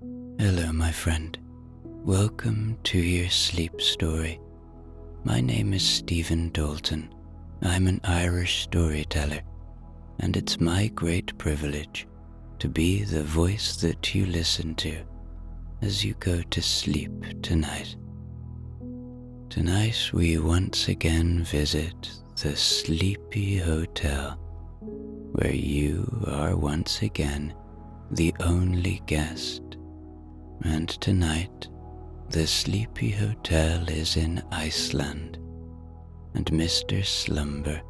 Hello, my friend. Welcome to your sleep story. My name is Stephen Dalton. I'm an Irish storyteller, and it's my great privilege to be the voice that you listen to as you go to sleep tonight. Tonight we once again visit the Sleepy Hotel, where you are once again the only guest. And tonight, the Sleepy Hotel is in Iceland, and Mr. Slumber,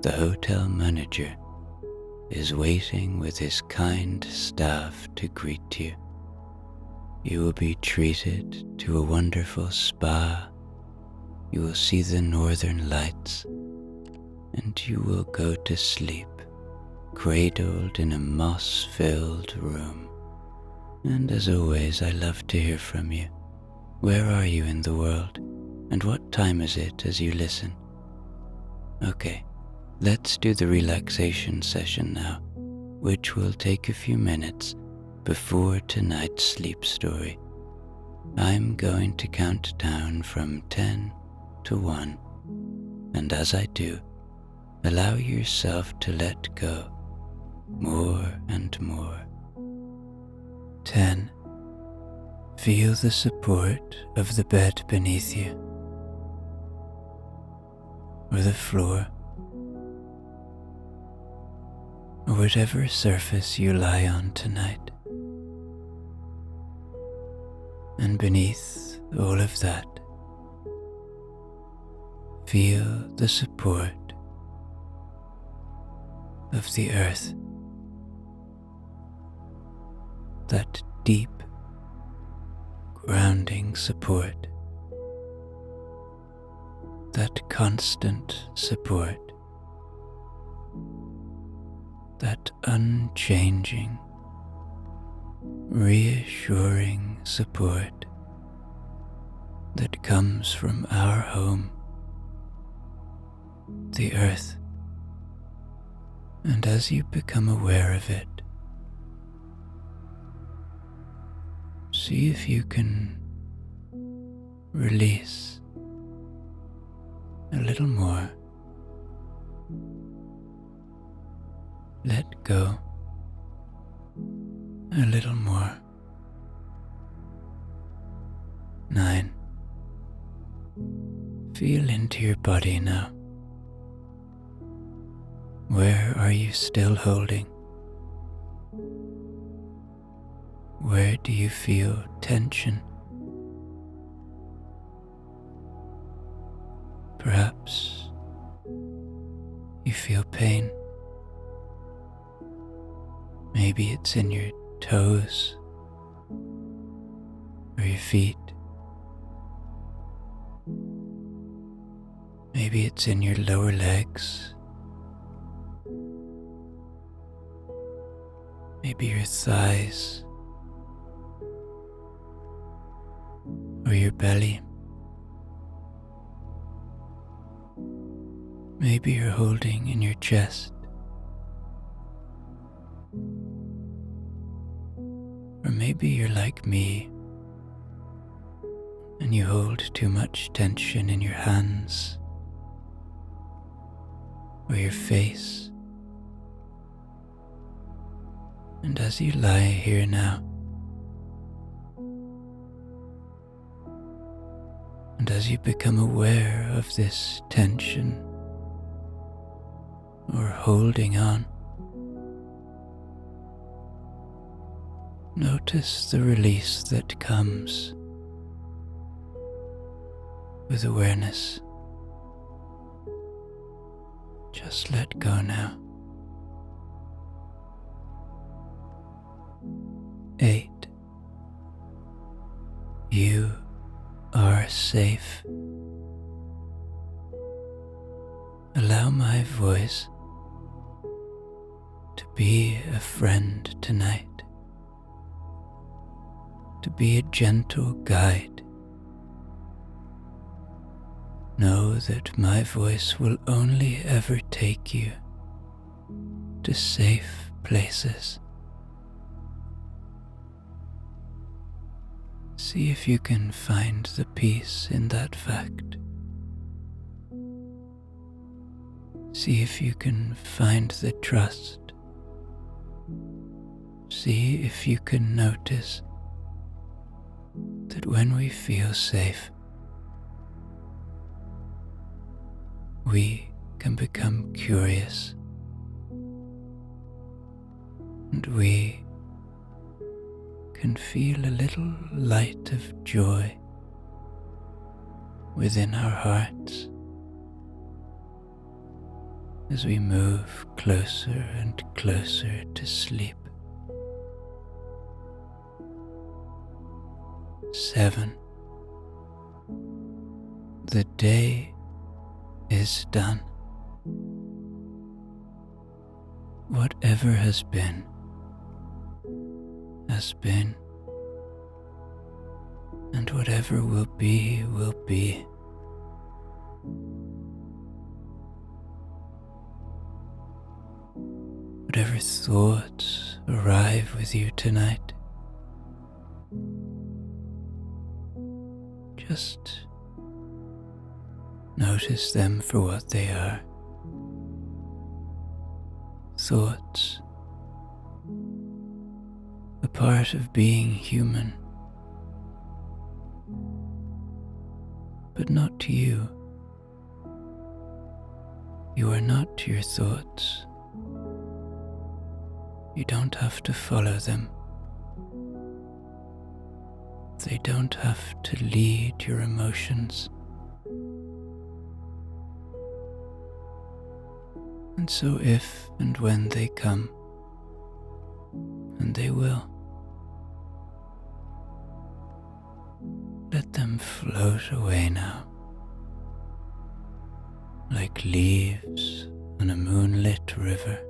the hotel manager, is waiting with his kind staff to greet you. You will be treated to a wonderful spa. You will see the northern lights, and you will go to sleep, cradled in a moss-filled room. And as always, I love to hear from you. Where are you in the world, and what time is it as you listen? Okay, let's do the relaxation session now, which will take a few minutes before tonight's sleep story. I'm going to count down from 10 to 1, and as I do, allow yourself to let go more and more. 10. Feel the support of the bed beneath you, or the floor, or whatever surface you lie on tonight. And beneath all of that, feel the support of the earth, that deep, grounding support, that constant support, that unchanging, reassuring support that comes from our home, the earth. And as you become aware of it, see if you can release a little more. Let go a little more. 9. Feel into your body now. Where are you still holding? Where do you feel tension? Perhaps you feel pain. Maybe it's in your toes or your feet. Maybe it's in your lower legs. Maybe your thighs or your belly. Maybe you're holding in your chest. Or maybe you're like me and you hold too much tension in your hands or your face. And as you lie here now, and as you become aware of this tension or holding on, notice the release that comes with awareness. Just let go now. 8. You are safe. Allow my voice to be a friend tonight, to be a gentle guide. Know that my voice will only ever take you to safe places. See if you can find the peace in that fact. See if you can find the trust. See if you can notice that when we feel safe, we can become curious, and we can feel a little light of joy within our hearts as we move closer and closer to sleep. 7. The day is done. Whatever has been, and whatever will be, will be. Whatever thoughts arrive with you tonight, just notice them for what they are. Thoughts, a part of being human, but not you. You are not your thoughts. You don't have to follow them. They don't have to lead your emotions. And so if and when they come, and they will, let them float away now, like leaves on a moonlit river,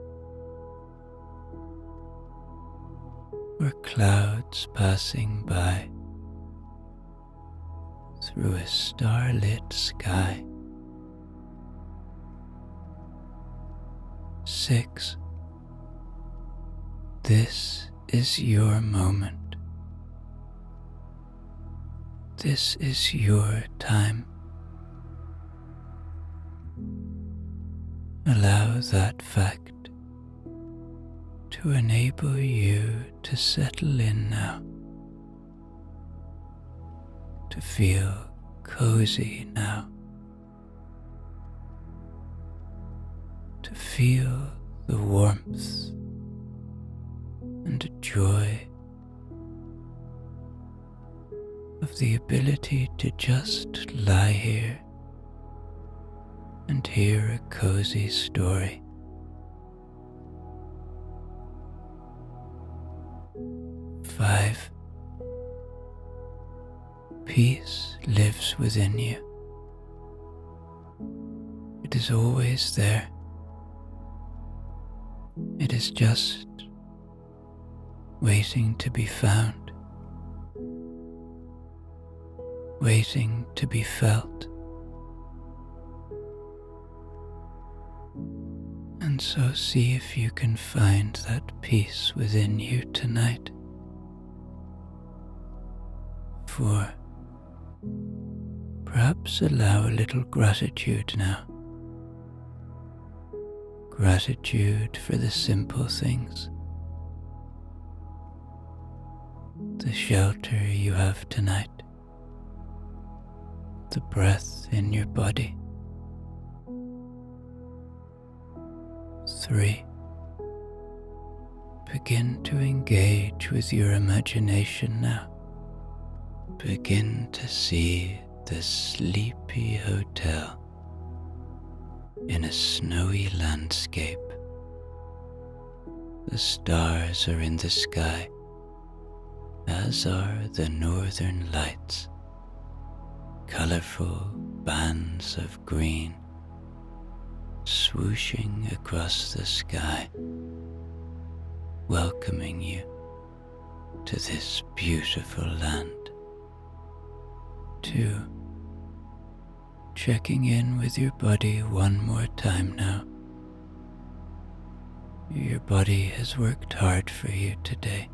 or clouds passing by through a starlit sky. 6. This is your moment. This is your time. Allow that fact to enable you to settle in now, to feel cozy now, to feel the warmth and joy of the ability to just lie here and hear a cozy story. 5. Peace lives within you. It is always there. It is just waiting to be found, waiting to be felt. And so see if you can find that peace within you tonight. 4. Perhaps allow a little gratitude now. Gratitude for the simple things. The shelter you have tonight. The breath in your body. 3. Begin to engage with your imagination now. Begin to see the sleepy hotel in a snowy landscape. The stars are in the sky, as are the northern lights, colorful bands of green swooshing across the sky, welcoming you to this beautiful land. 2. Checking in with your body one more time now. Your body has worked hard for you today.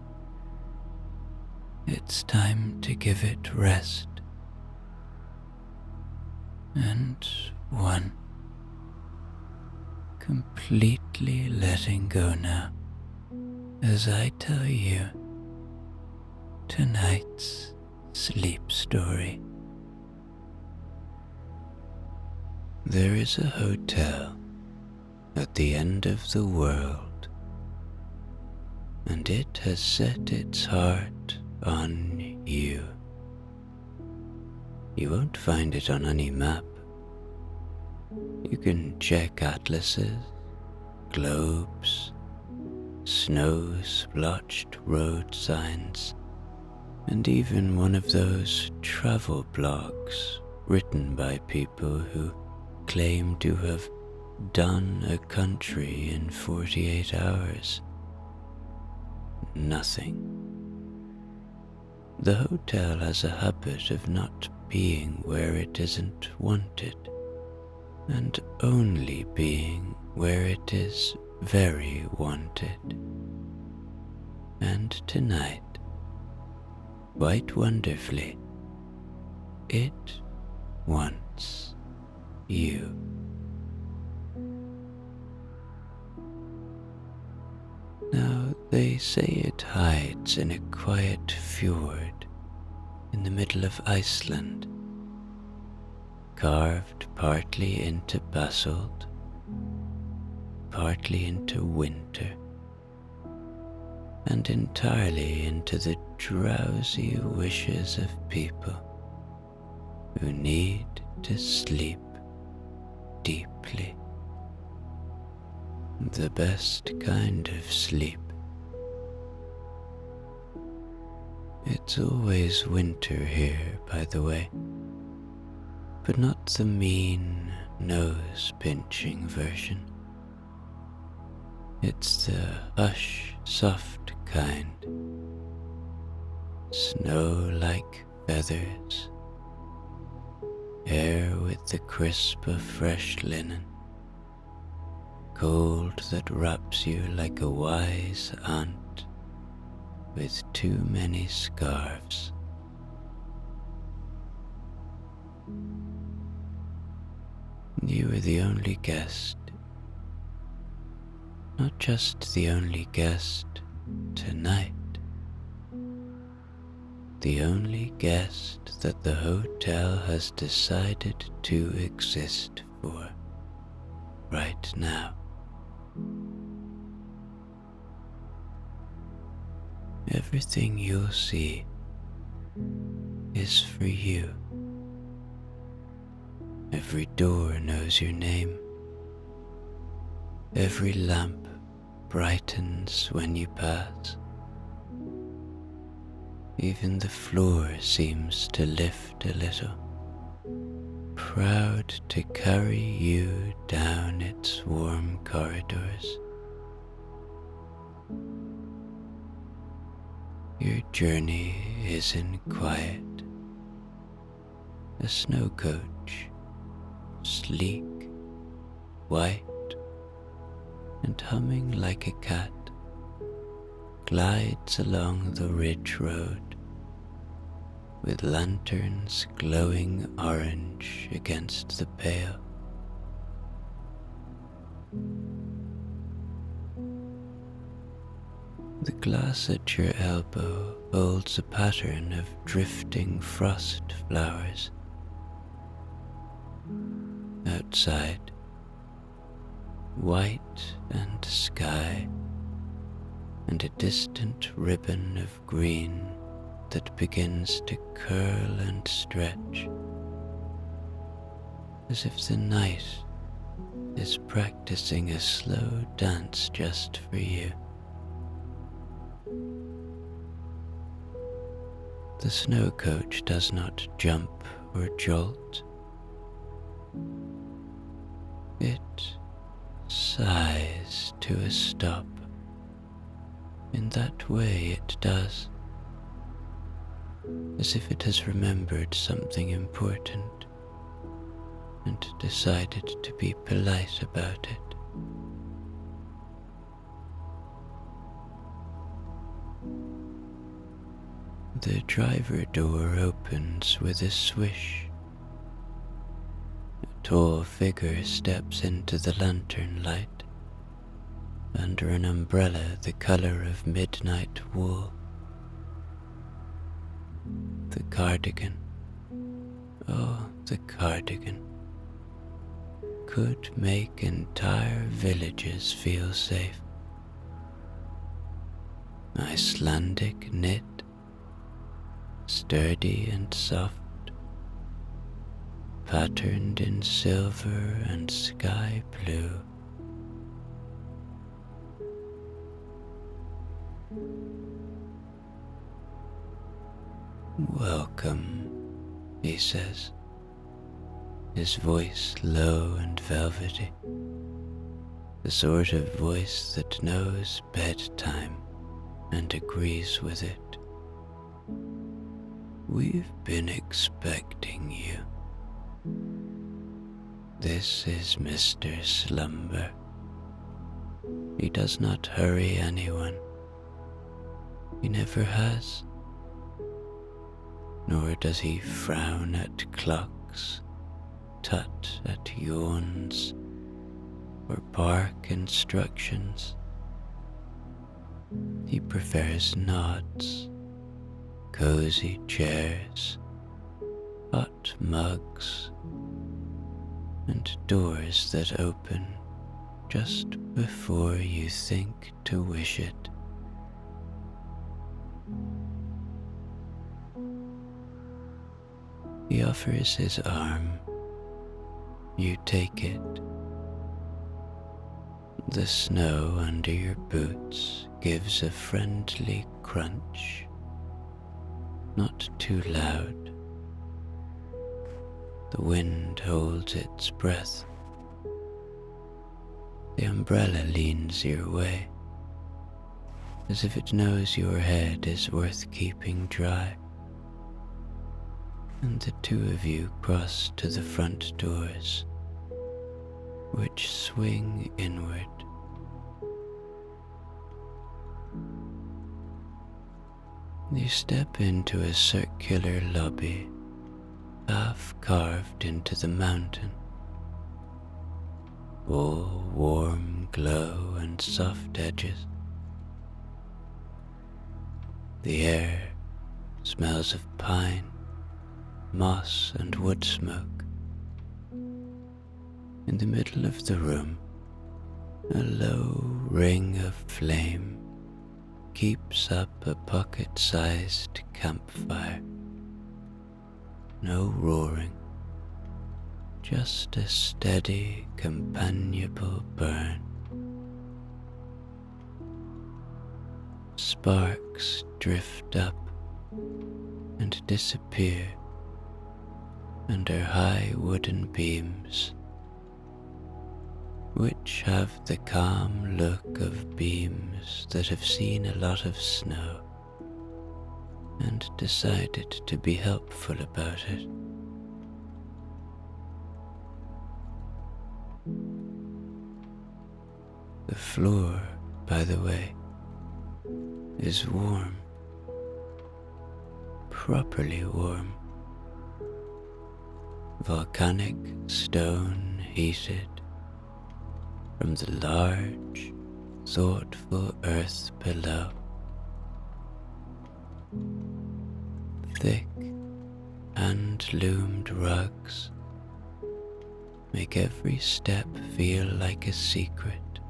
It's time to give it rest. And one, completely letting go now as I tell you tonight's sleep story. There is a hotel at the end of the world, and it has set its heart on you. You won't find it on any map. You can check atlases, globes, snow-splotched road signs, and even one of those travel blogs written by people who claim to have done a country in 48 hours. Nothing. The hotel has a habit of not being where it isn't wanted, and only being where it is very wanted. And tonight, quite wonderfully, it wants you. Now, they say it hides in a quiet fjord in the middle of Iceland, carved partly into basalt, partly into winter, and entirely into the drowsy wishes of people who need to sleep deeply. The best kind of sleep. It's always winter here, by the way, but not the mean, nose-pinching version. It's the hush, soft kind. Snow like feathers, hair with the crisp of fresh linen, cold that wraps you like a wise aunt with too many scarves. You are the only guest, not just the only guest tonight, the only guest that the hotel has decided to exist for right now. Everything you'll see is for you. Every door knows your name. Every lamp brightens when you pass. Even the floor seems to lift a little, proud to carry you down its warm corridors. Your journey is in quiet. A snow coach, sleek, white, and humming like a cat, glides along the ridge road, with lanterns glowing orange against the pale. The glass at your elbow holds a pattern of drifting frost flowers. Outside, white and sky, and a distant ribbon of green that begins to curl and stretch, as if the night is practicing a slow dance just for you. The snow coach does not jump or jolt. It sighs to a stop. In that way it does, as if it has remembered something important and decided to be polite about it. The driver door opens with a swish. A tall figure steps into the lantern light, under an umbrella the color of midnight wool. The cardigan, oh, the cardigan, could make entire villages feel safe. Icelandic knit, sturdy and soft, patterned in silver and sky blue. Welcome, he says, his voice low and velvety, the sort of voice that knows bedtime and agrees with it. We've been expecting you. This is Mr. Slumber. He does not hurry anyone. He never has. Nor does he frown at clocks, tut at yawns, or bark instructions. He prefers nods, cozy chairs, hot mugs, and doors that open just before you think to wish it. He offers his arm. You take it. The snow under your boots gives a friendly crunch, not too loud. The wind holds its breath. The umbrella leans your way, as if it knows your head is worth keeping dry. And the two of you cross to the front doors, which swing inward. You step into a circular lobby, half carved into the mountain, all warm glow and soft edges. The air smells of pine, moss and wood smoke. In the middle of the room, a low ring of flame keeps up a pocket-sized campfire. No roaring, just a steady, companionable burn. Sparks drift up and disappear under high wooden beams, which have the calm look of beams that have seen a lot of snow and decided to be helpful about it. The floor, by the way, is warm, properly warm. Volcanic stone heated from the large, thoughtful earth below. Thick hand-loomed rugs make every step feel like a secret,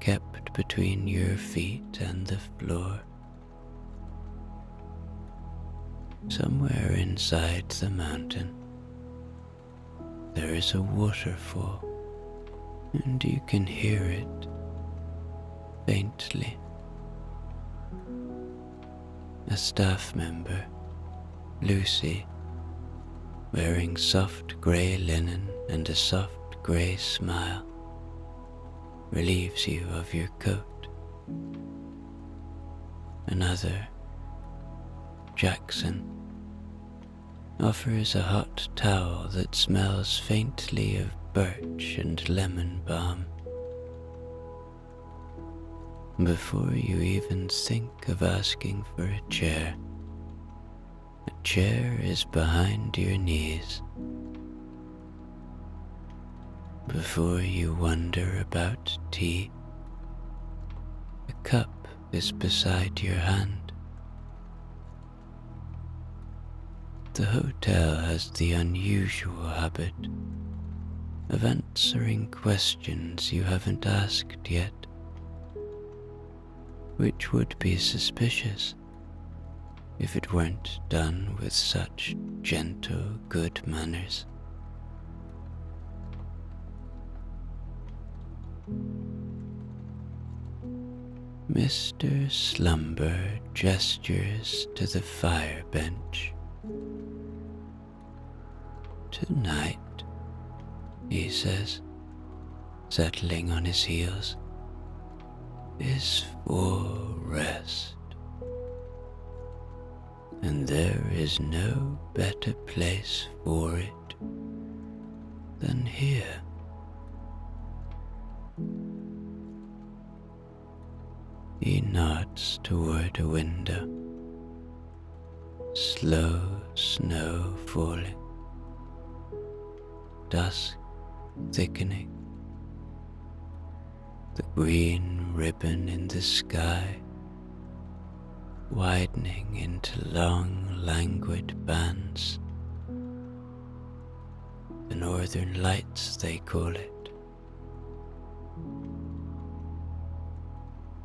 kept between your feet and the floor. Somewhere inside the mountain, there is a waterfall, and you can hear it faintly. A staff member, Lucy, wearing soft grey linen and a soft grey smile, relieves you of your coat. Another, Jackson, offers a hot towel that smells faintly of birch and lemon balm. Before you even think of asking for a chair, chair is behind your knees. Before you wonder about tea, a cup is beside your hand. The hotel has the unusual habit of answering questions you haven't asked yet, which would be suspicious if it weren't done with such gentle good manners. Mr. Slumber gestures to the fire bench. "Tonight," he says, settling on his heels, "is for rest. And there is no better place for it than here." He nods toward a window. Slow snow falling, dusk thickening, the green ribbon in the sky widening into long, languid bands. The northern lights, they call it.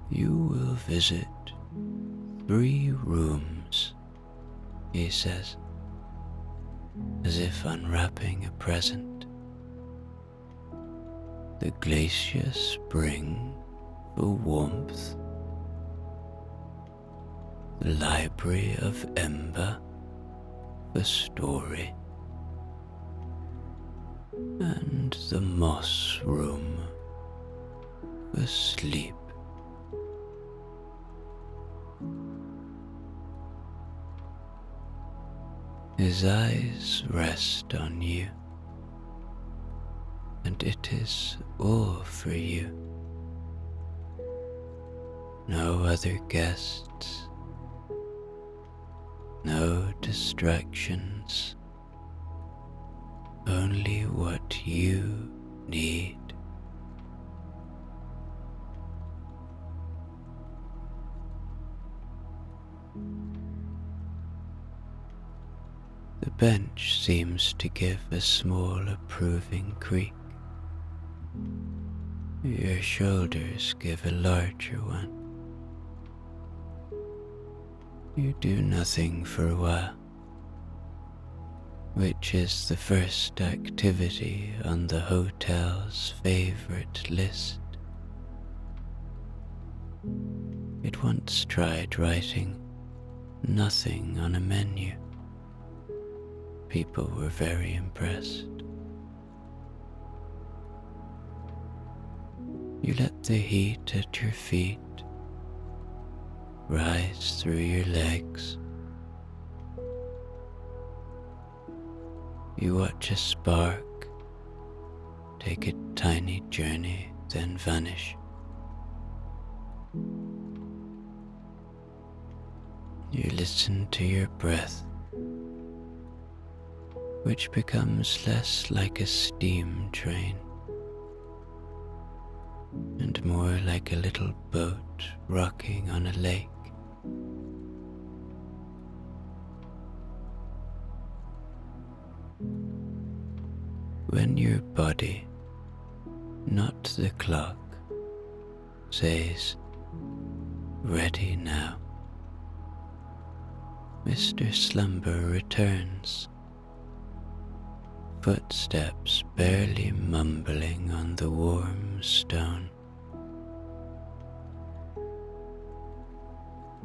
"You will visit 3 rooms," he says, as if unwrapping a present. "The glacier spring for warmth, the library of ember for story, and the moss room for sleep." His eyes rest on you, and it is all for you. No other guests, no distractions, only what you need. The bench seems to give a small approving creak. Your shoulders give a larger one. You do nothing for a while, which is the first activity on the hotel's favorite list. It once tried writing nothing on a menu. People were very impressed. You let the heat at your feet rise through your legs. You watch a spark take a tiny journey, then vanish. You listen to your breath, which becomes less like a steam train and more like a little boat rocking on a lake. When your body, not the clock, says, "Ready now," Mr. Slumber returns, footsteps barely mumbling on the warm stone.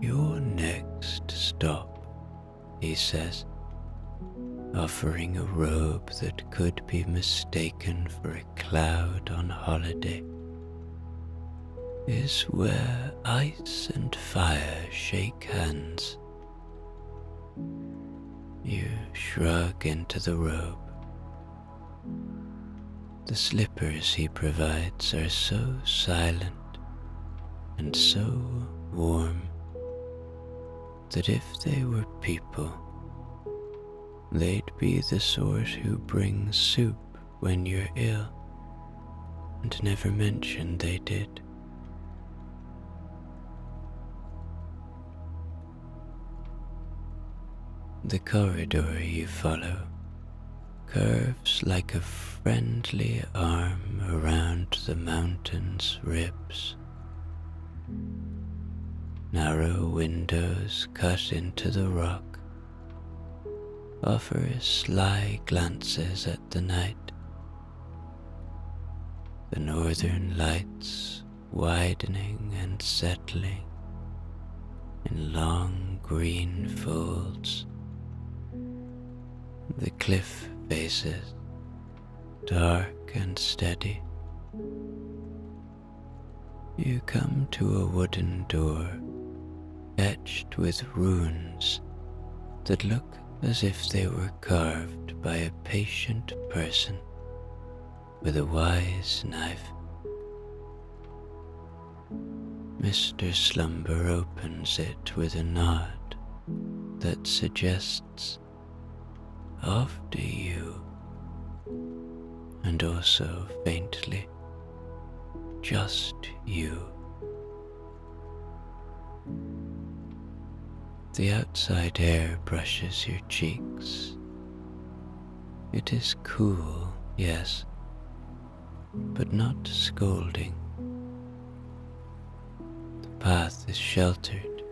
"Your next stop," he says, offering a robe that could be mistaken for a cloud on holiday, "is where ice and fire shake hands." You shrug into the robe. The slippers he provides are so silent and so warm that if they were people, They'd be the sort who bring soup when you're ill, and never mention they did. The corridor you follow curves like a friendly arm around the mountain's ribs. Narrow windows cut into the rock offer sly glances at the night, the northern lights widening and settling in long green folds, the cliff faces dark and steady. You come to a wooden door etched with runes that look as if they were carved by a patient person with a wise knife. Mr. Slumber opens it with a nod that suggests after you, and also faintly, just you. The outside air brushes your cheeks. It is cool, yes, but not scalding. The path is sheltered,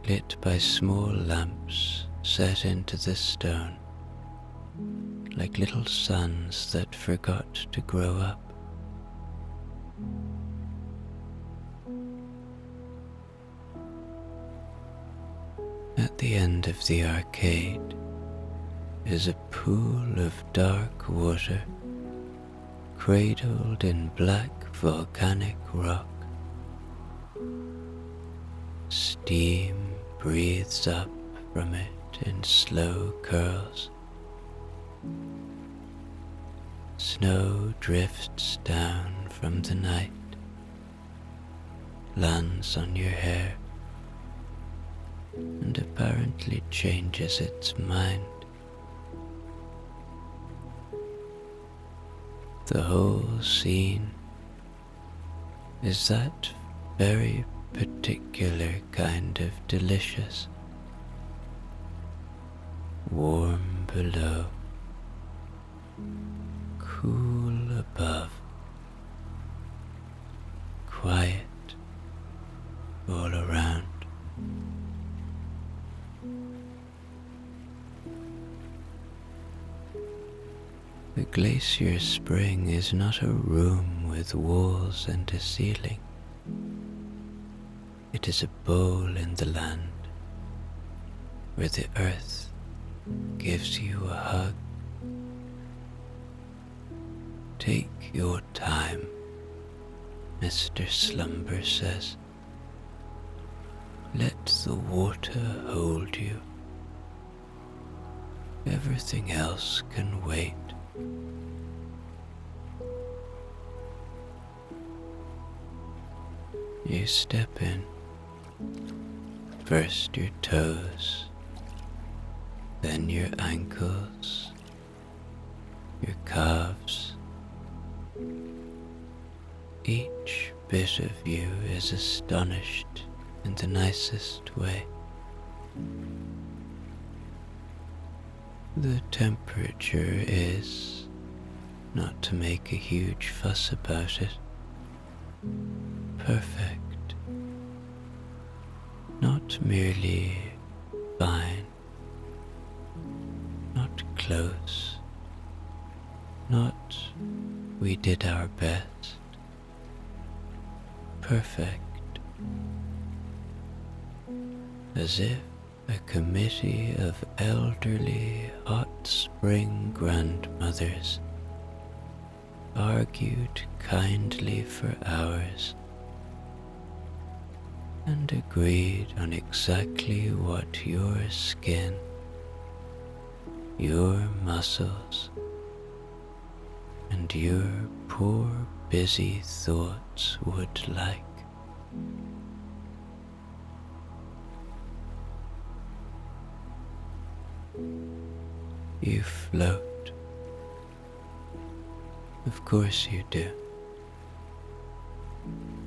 lit by small lamps set into the stone, like little suns that forgot to grow up. At the end of the arcade is a pool of dark water, cradled in black volcanic rock. Steam breathes up from it in slow curls. Snow drifts down from the night, lands on your hair, and apparently changes its mind. The whole scene is that very particular kind of delicious. Warm below, cool above, quiet all around. The glacier spring is not a room with walls and a ceiling. It is a bowl in the land where the earth gives you a hug. Take your time, Mr. Slumber says. Let the water hold you. Everything else can wait. You step in, first your toes, then your ankles, your calves. Each bit of you is astonished in the nicest way. The temperature is, not to make a huge fuss about it, perfect. Not merely fine, not close, not we did our best. Perfect. As if a committee of elderly hot spring grandmothers argued kindly for hours and agreed on exactly what your skin, your muscles, and your poor busy thoughts would like. You float. Of course you do.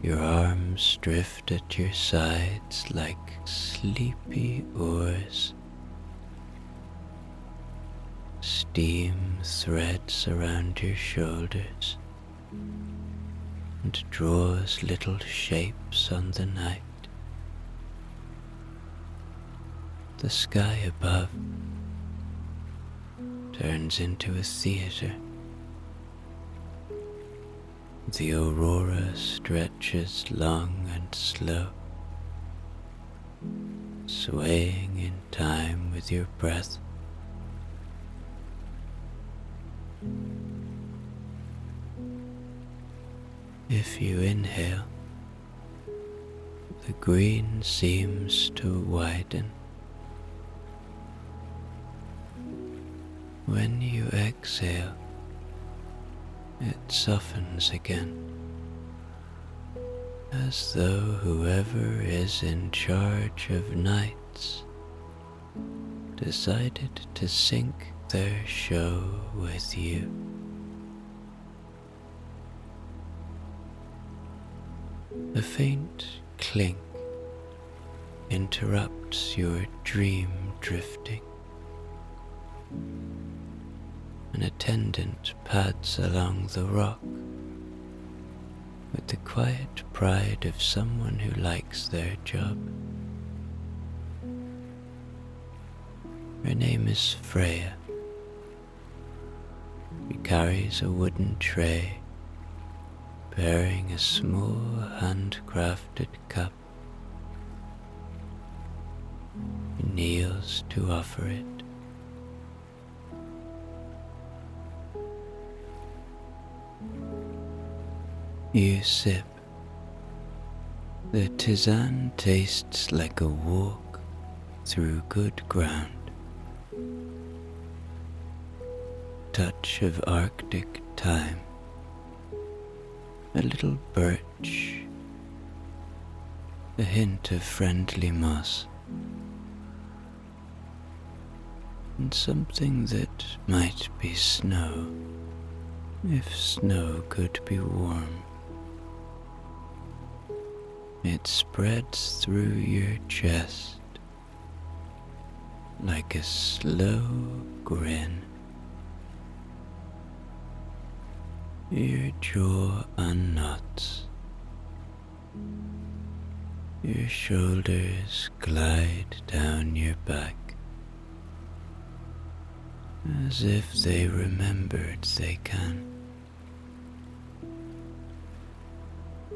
Your arms drift at your sides like sleepy oars. Steam threads around your shoulders and draws little shapes on the night. The sky above turns into a theater. The aurora stretches long and slow, swaying in time with your breath. If you inhale, the green seems to widen. When you exhale, it softens again, as though whoever is in charge of nights decided to sync their show with you. A faint clink interrupts your dream drifting. An attendant pads along the rock with the quiet pride of someone who likes their job. Her name is Freya. She carries a wooden tray bearing a small handcrafted cup. She kneels to offer it. You sip. The tisane tastes like a walk through good ground. Touch of Arctic thyme, a little birch, a hint of friendly moss, and something that might be snow, if snow could be warm. It spreads through your chest like a slow grin. Your jaw unknots. Your shoulders glide down your back, as if they remembered they can.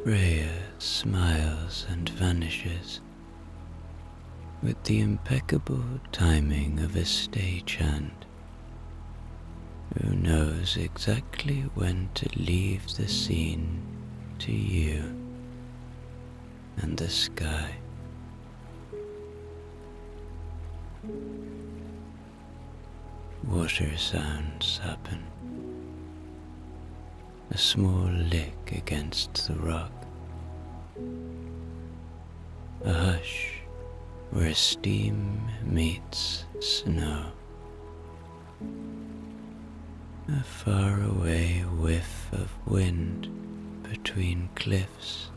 Freya smiles and vanishes with the impeccable timing of a stagehand who knows exactly when to leave the scene to you and the sky. Water sounds happen. A small lick against the rock. A hush where steam meets snow. A faraway whiff of wind between cliffs.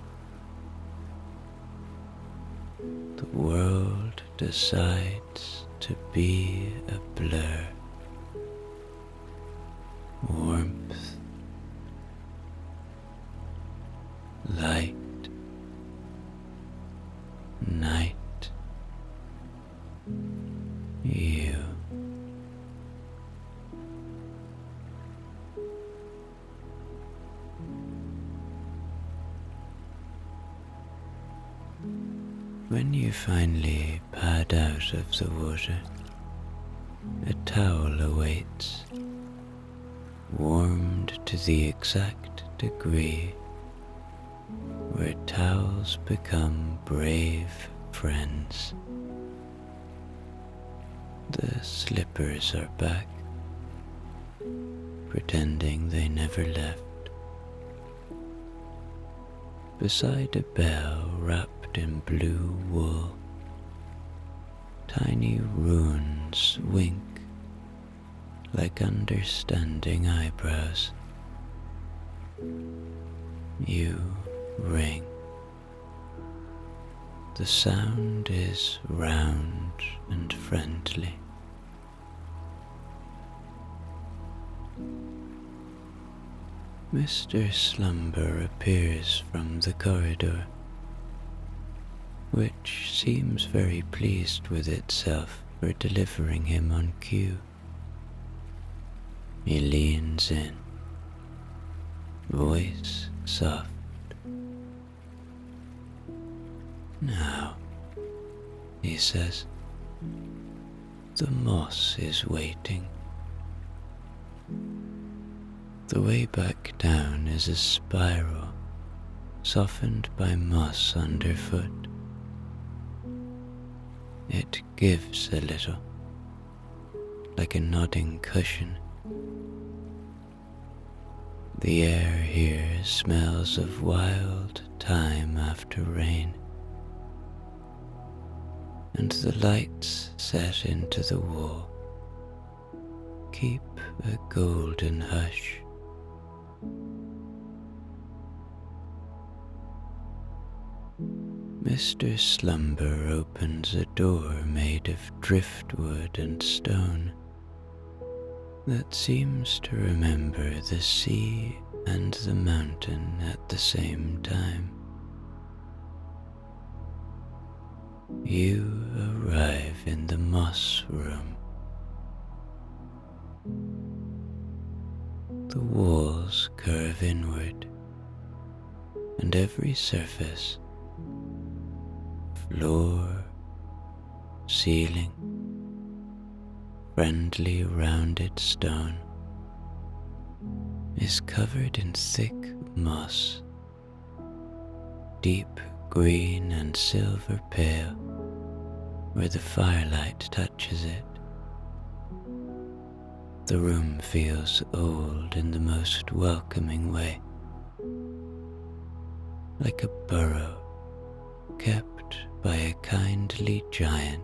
The world decides to be a blur. Warmth, light, night, you. When you finally pad out of the water, a towel awaits, warmed to the exact degree where towels become brave friends. The slippers are back, pretending they never left. Beside a bell wrapped in blue wool, tiny runes wink like understanding eyebrows. You ring. The sound is round and friendly. Mr. Slumber appears from the corridor, which seems very pleased with itself for delivering him on cue. He leans in, voice soft. "Now," he says, "the moss is waiting." The way back down is a spiral, softened by moss underfoot. It gives a little, like a nodding cushion. The air here smells of wild thyme after rain, and the lights set into the wall keep a golden hush. Mr. Slumber opens a door made of driftwood and stone that seems to remember the sea and the mountain at the same time. You arrive in the moss room. The walls curve inward, and every surface, floor, ceiling, friendly rounded stone, is covered in thick moss, deep green and silver pale where the firelight touches it. The room feels old in the most welcoming way, like a burrow kept by a kindly giant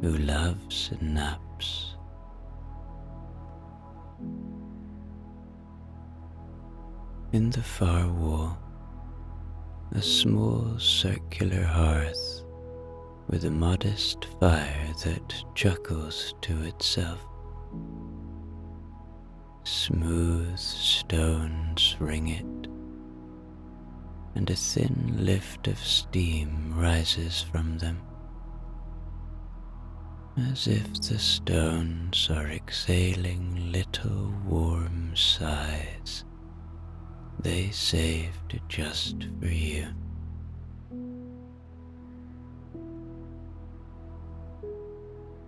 who loves naps. In the far wall, a small circular hearth with a modest fire that chuckles to itself. Smooth stones ring it, and a thin lift of steam rises from them, as if the stones are exhaling little warm sighs they saved just for you.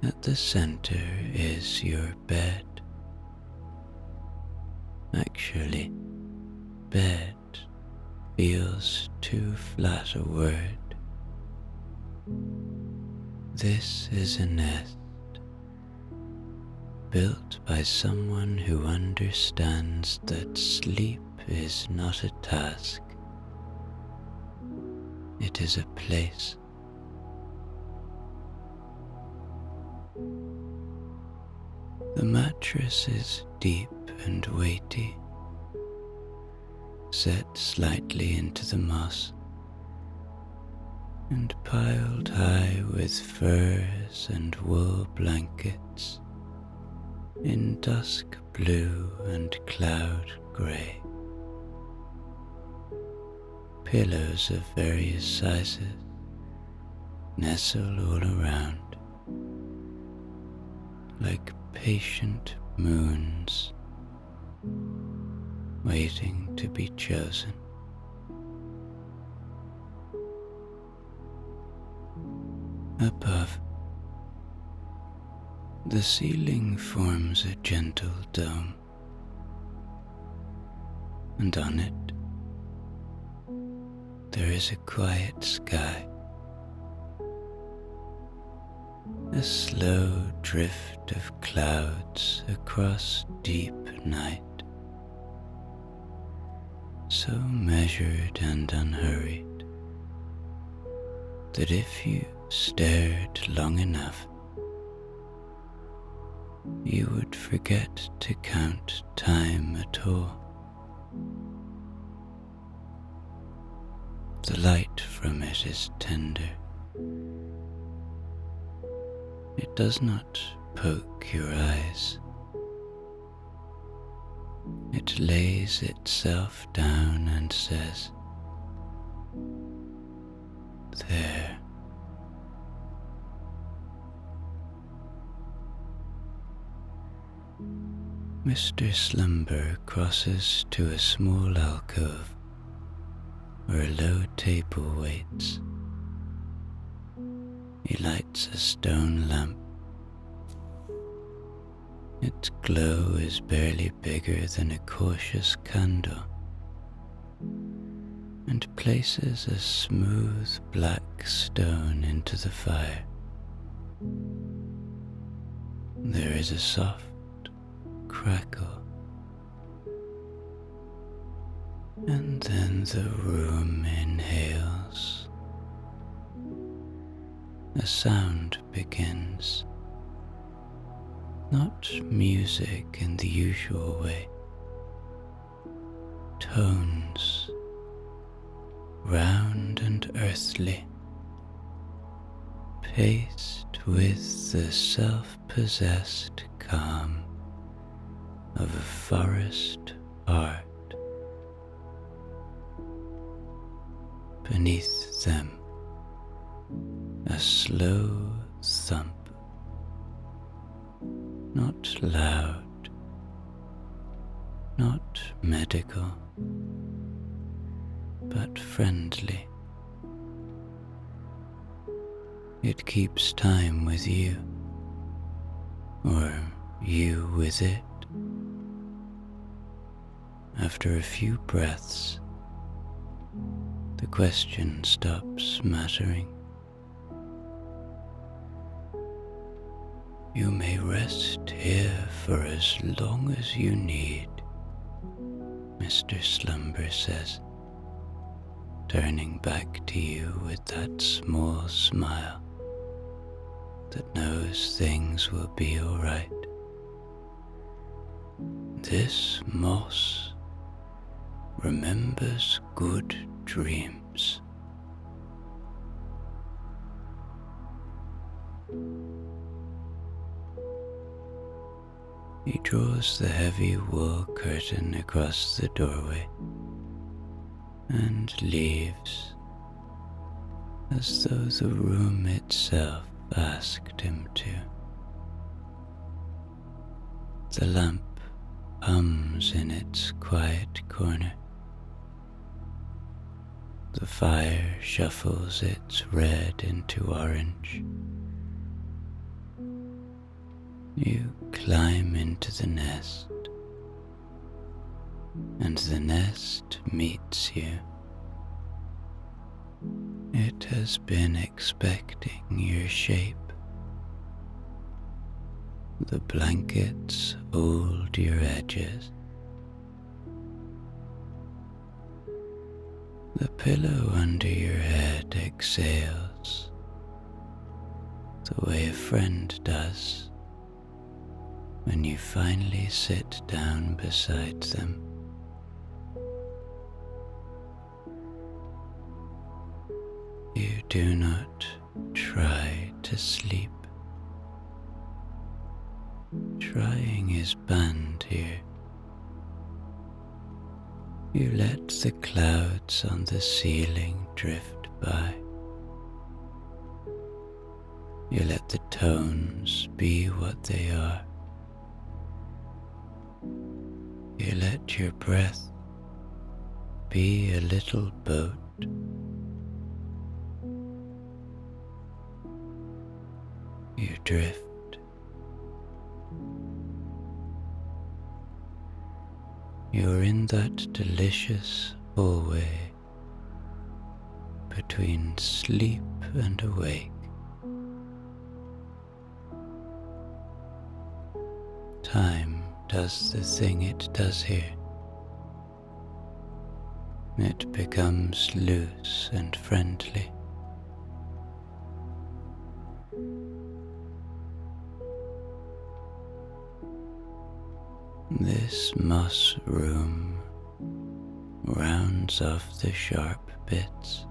At the center is your bed. Actually, bed feels too flat a word. This is a nest, built by someone who understands that sleep is not a task. It is a place. The mattress is deep and weighty, set slightly into the moss, and piled high with furs and wool blankets in dusk blue and cloud grey. Pillows of various sizes nestle all around, like patient moons waiting to be chosen. Above, the ceiling forms a gentle dome, and on it there is a quiet sky. A slow drift of clouds across deep night, so measured and unhurried that if you stared long enough, you would forget to count time at all. The light from it is tender. It does not poke your eyes. It lays itself down and says, "There." Mr. Slumber crosses to a small alcove where a low table waits. He lights a stone lamp. Its glow is barely bigger than a cautious candle, and places a smooth black stone into the fire. There is a soft crackle, and then the room inhales. A sound begins, not music in the usual way, tones, round and earthly, paced with the self-possessed calm of a forest art. Beneath them, a slow thump, not loud, not medical, but friendly. It keeps time with you, or you with it. After a few breaths, the question stops mattering. You may rest here for as long as you need, Mr. Slumber says, turning back to you with that small smile that knows things will be all right. This moss remembers good dreams. He draws the heavy wool curtain across the doorway and leaves, as though the room itself asked him to. The lamp hums in its quiet corner. The fire shuffles its red into orange. You climb into the nest, and the nest meets you. It has been expecting your shape. The blankets hold your edges. The pillow under your head exhales, the way a friend does when you finally sit down beside them. You do not try to sleep. Trying is banned here. You let the clouds on the ceiling drift by. You let the tones be what they are. You let your breath be a little boat. You drift. You're in that delicious hallway between sleep and awake. Time does the thing it does here. It becomes loose and friendly. This moss room rounds off the sharp bits.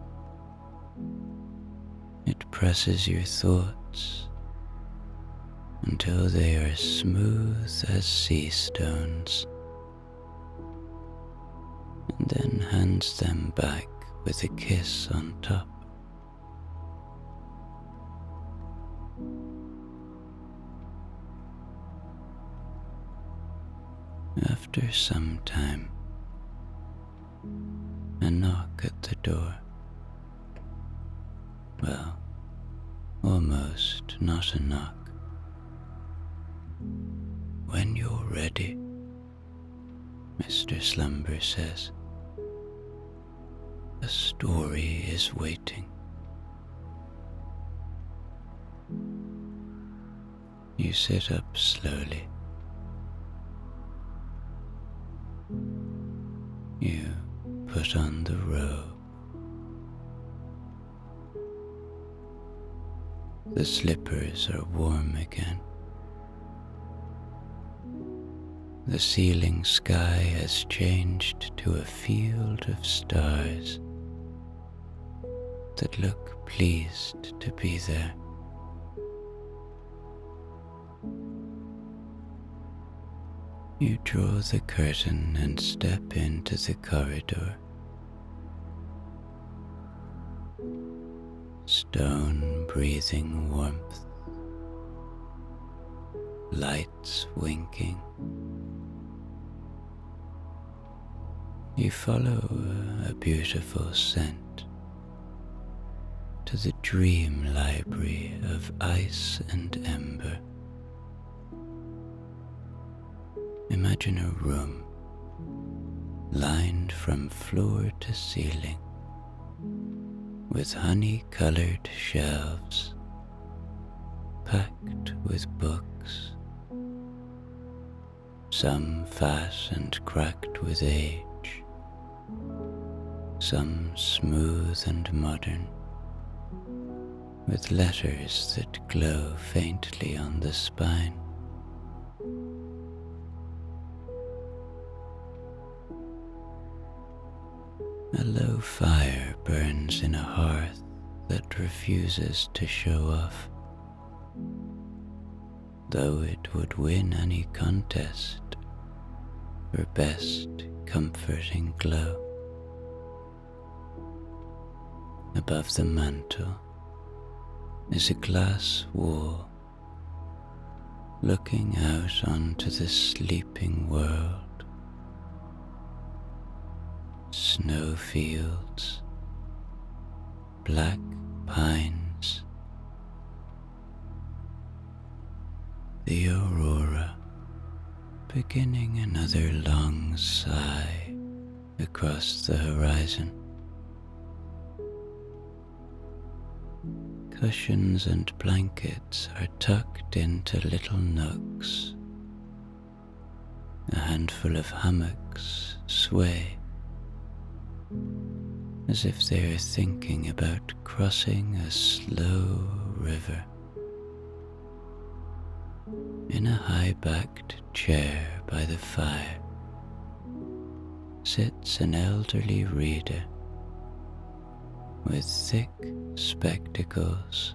It presses your thoughts until they are smooth as sea stones, and then hands them back with a kiss on top. After some time, a knock at the door. Well, almost not a knock. When you're ready, Mr. Slumber says, a story is waiting. You sit up slowly. You put on the robe. The slippers are warm again. The ceiling sky has changed to a field of stars that look pleased to be there. You draw the curtain and step into the corridor. Stone breathing warmth, lights winking. You follow a beautiful scent to the dream library of ice and ember. Imagine a room lined from floor to ceiling with honey-colored shelves packed with books, some fat and cracked with age, some smooth and modern, with letters that glow faintly on the spine. A low fire burns in a hearth that refuses to show off, though it would win any contest for best comforting glow. Above the mantel is a glass wall looking out onto the sleeping world. Snowfields, black pines, the aurora beginning another long sigh across the horizon. Cushions and blankets are tucked into little nooks. A handful of hammocks sway as if they are thinking about crossing a slow river. In a high-backed chair by the fire sits an elderly reader with thick spectacles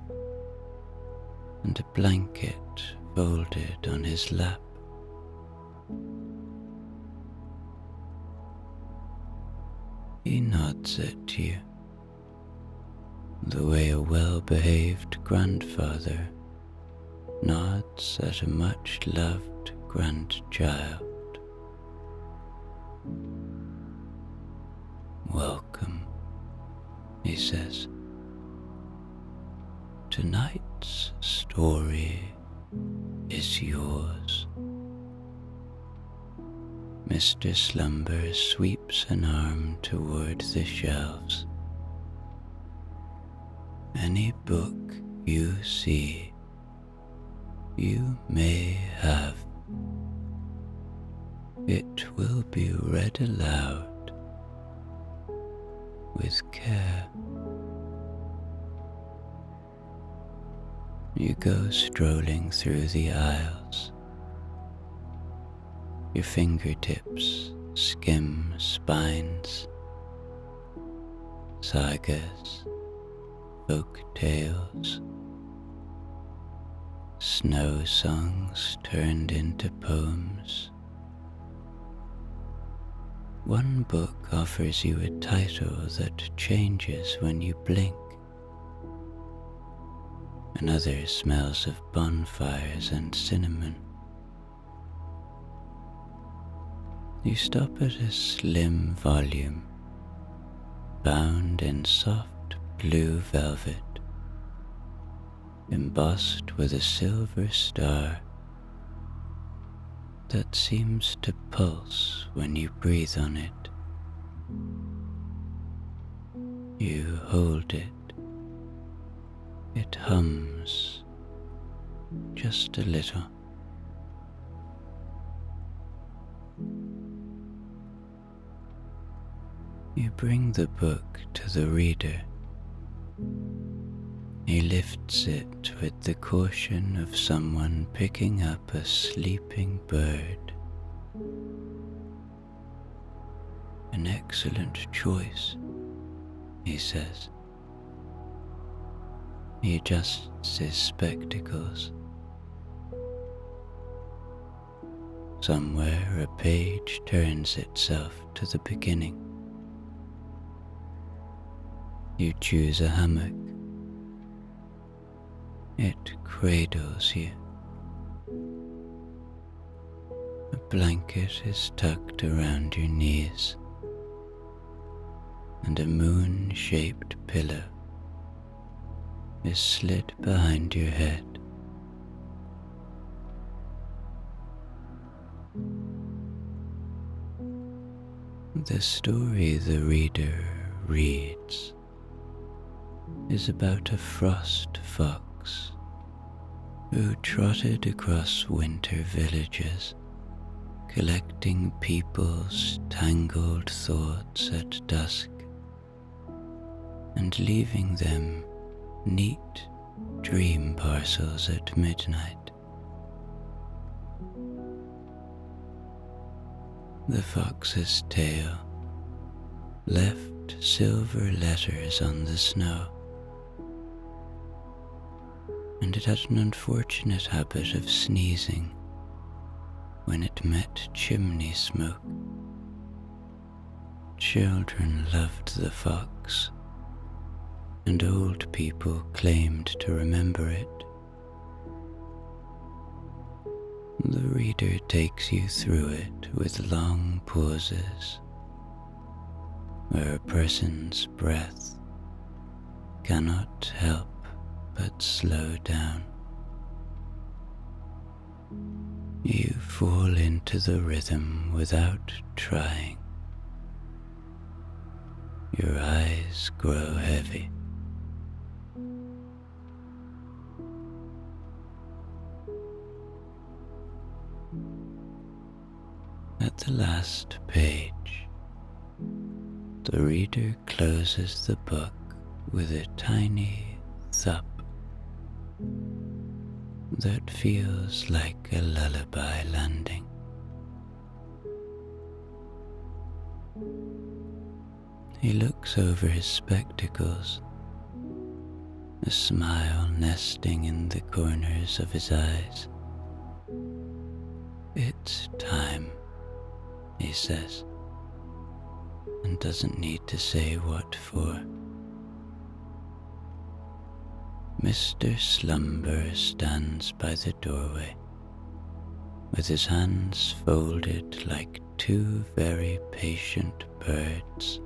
and a blanket folded on his lap. He nods at you, the way a well-behaved grandfather nods at a much-loved grandchild. Welcome, he says. Tonight's story is yours. Mr. Slumber sweeps an arm toward the shelves. Any book you see, you may have. It will be read aloud with care. You go strolling through the aisles. Your fingertips skim spines, sagas, folk tales, snow songs turned into poems. One book offers you a title that changes when you blink. Another smells of bonfires and cinnamon. You stop at a slim volume, bound in soft blue velvet, embossed with a silver star that seems to pulse when you breathe on it. You hold it. It hums just a little. You bring the book to the reader. He lifts it with the caution of someone picking up a sleeping bird. An excellent choice, he says. He adjusts his spectacles. Somewhere a page turns itself to the beginning. You choose a hammock. It cradles you. A blanket is tucked around your knees, and a moon-shaped pillow is slid behind your head. The story the reader reads is about a frost fox who trotted across winter villages, collecting people's tangled thoughts at dusk and leaving them neat dream parcels at midnight. The fox's tail left silver letters on the snow, and it had an unfortunate habit of sneezing when it met chimney smoke. Children loved the fox, and old people claimed to remember it. The reader takes you through it with long pauses, where a person's breath cannot help but slow down. You fall into the rhythm without trying. Your eyes grow heavy. At the last page, the reader closes the book with a tiny thup that feels like a lullaby landing. He looks over his spectacles, a smile nesting in the corners of his eyes. "It's time," he says, and doesn't need to say what for. Mr. Slumber stands by the doorway, with his hands folded like two very patient birds.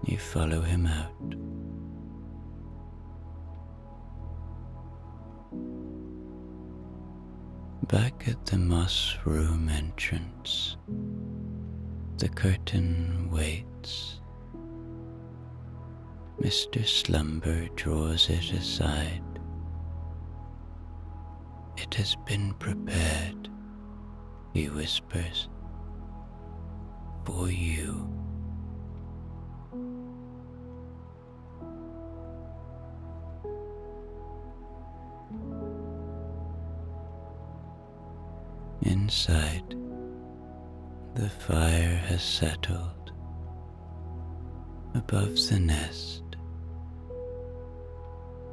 You follow him out. Back at the moss room entrance, the curtain waits. Mr. Slumber draws it aside. "It has been prepared," he whispers, "for you." Inside, the fire has settled above the nest.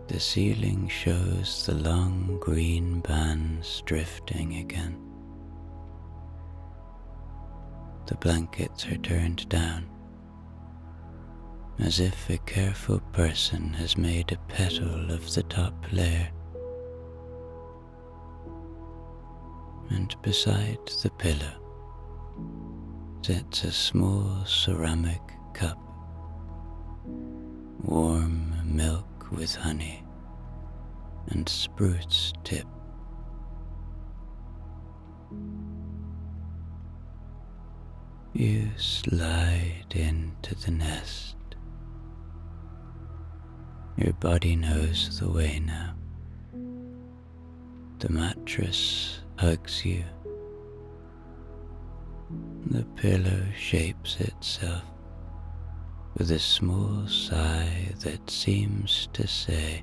The ceiling shows the long green bands drifting again. The blankets are turned down, as if a careful person has made a petal of the top layer. And beside the pillow sits a small ceramic cup, warm milk with honey and spruce tip. You slide into the nest. Your body knows the way now. The mattress hugs you. The pillow shapes itself with a small sigh that seems to say,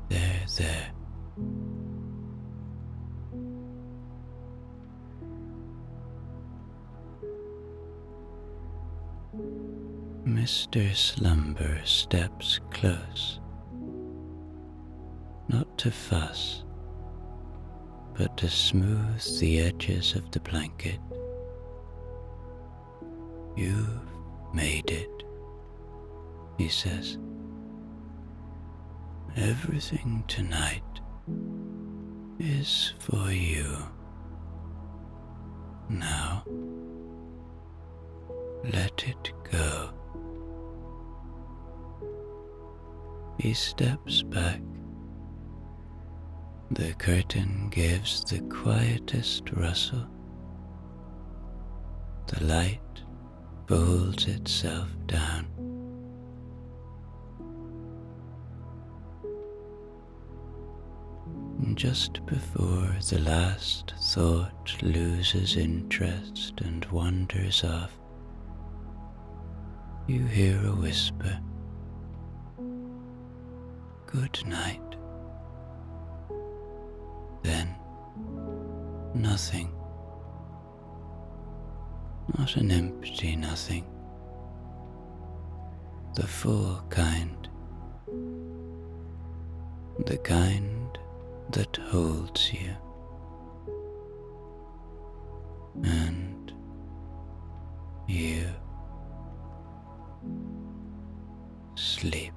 "There, there." Mr. Slumber steps close, not to fuss, but to smooth the edges of the blanket. "You've made it," he says. "Everything tonight is for you. Now, let it go." He steps back. The curtain gives the quietest rustle. The light folds itself down. Just before the last thought loses interest and wanders off, you hear a whisper, "Good night." Then nothing. Not an empty nothing. The full kind. The kind that holds you. And you sleep.